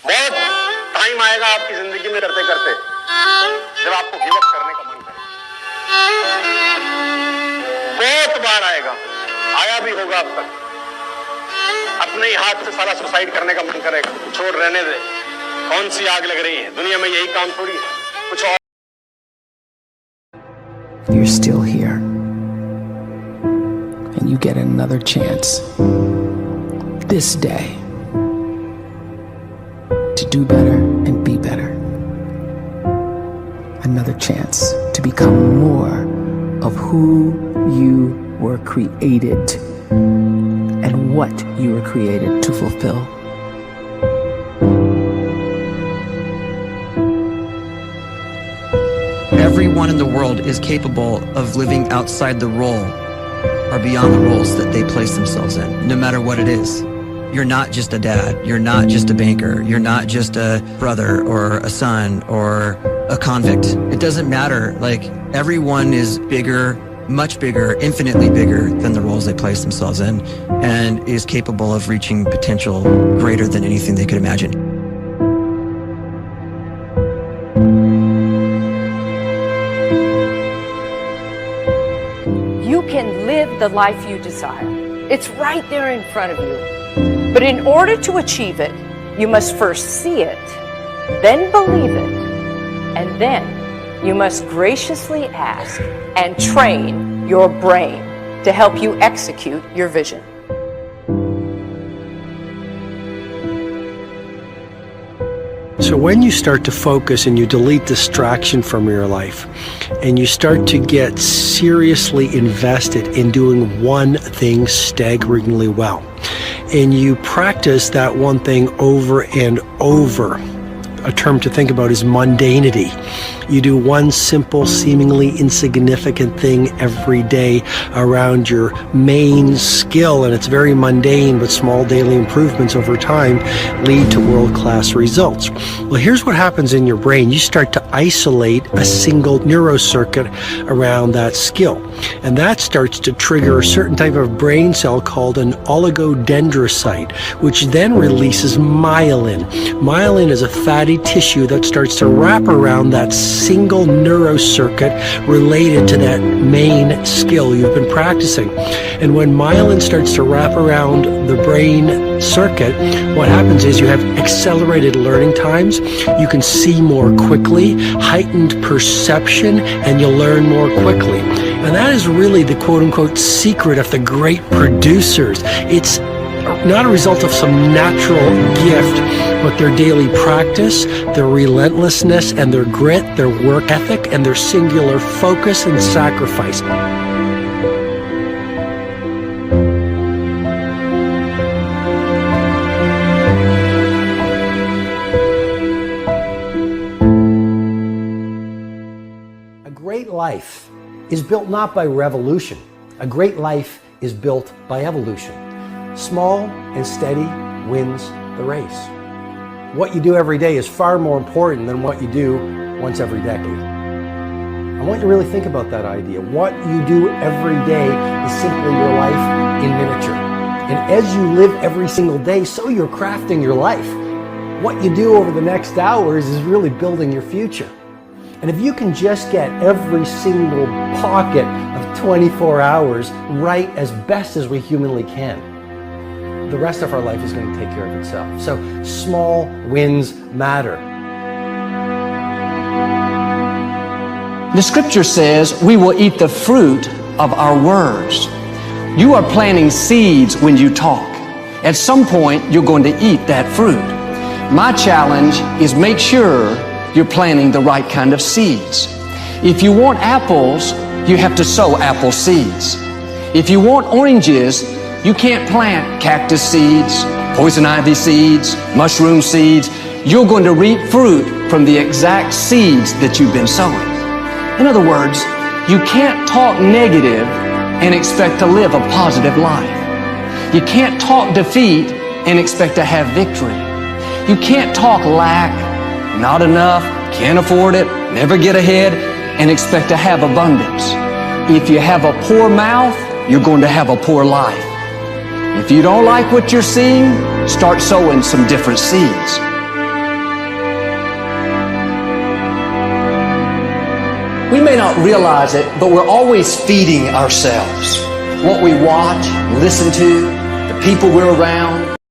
बहुत टाइम आएगा आपकी जिंदगी में करते करते जब आपको गिव अप करने का मन करे। बहुत बार आएगा, आया भी होगा अब तक। अपने ही हाथ से सारा सुसाइड करने का मन करेगा, छोड़ रहने दे, कौन सी आग लग रही है, दुनिया में यही काम थोड़ी है, कुछ और। You're still here, and you get another chance this day to do better and be better. Another chance to become more of who you were created and what you were created to fulfill. Everyone in the world is capable of living outside the role or beyond the roles that they place themselves in, no matter what it is. You're not just a dad, you're not just a banker, you're not just a brother or a son or a convict. It doesn't matter. Like, everyone is bigger, much bigger, infinitely bigger than the roles they place themselves in, and is capable of reaching potential greater than anything they could imagine. You can live the life you desire. It's right there in front of you. But in order to achieve it, you must first see it, then believe it, and then you must graciously ask and train your brain to help you execute your vision. So when you start to focus and you delete distraction from your life and you start to get seriously invested in doing one thing staggeringly well, and you practice that one thing over and over, a term to think about is mundanity. You do one simple, seemingly insignificant thing every day around your main skill, and it's very mundane, but small daily improvements over time lead to world-class results. Well, here's what happens in your brain. You start to isolate a single neurocircuit around that skill, and that starts to trigger a certain type of brain cell called an oligodendrocyte, which then releases myelin. Myelin is a fatty tissue that starts to wrap around that single neurocircuit related to that main skill you've been practicing. And when myelin starts to wrap around the brain circuit, what happens is you have accelerated learning times, you can see more quickly, heightened perception, and you'll learn more quickly. And that is really the quote-unquote secret of the great producers. It's not a result of some natural gift, but their daily practice, their relentlessness and their grit, their work ethic, and their singular focus and sacrifice. A great life is built not by revolution. A great life is built by evolution. Small and steady wins the race. What you do every day is far more important than what you do once every decade. I want you to really think about that idea. What you do every day is simply your life in miniature. And as you live every single day, so you're crafting your life. What you do over the next hours is really building your future. And if you can just get every single pocket of 24 hours right as best as we humanly can, the rest of our life is going to take care of itself. So small wins matter. The scripture says we will eat the fruit of our words. You are planting seeds when you talk. At some point, you're going to eat that fruit. My challenge is make sure you're planting the right kind of seeds. If you want apples, you have to sow apple seeds. If you want oranges, you can't plant cactus seeds, poison ivy seeds, mushroom seeds. You're going to reap fruit from the exact seeds that you've been sowing. In other words, you can't talk negative and expect to live a positive life. You can't talk defeat and expect to have victory. You can't talk lack, not enough, can't afford it, never get ahead, and expect to have abundance. If you have a poor mouth, you're going to have a poor life. If you don't like what you're seeing, start sowing some different seeds. may not realize it, but we're always feeding ourselves. What we watch, listen to, the people we're around,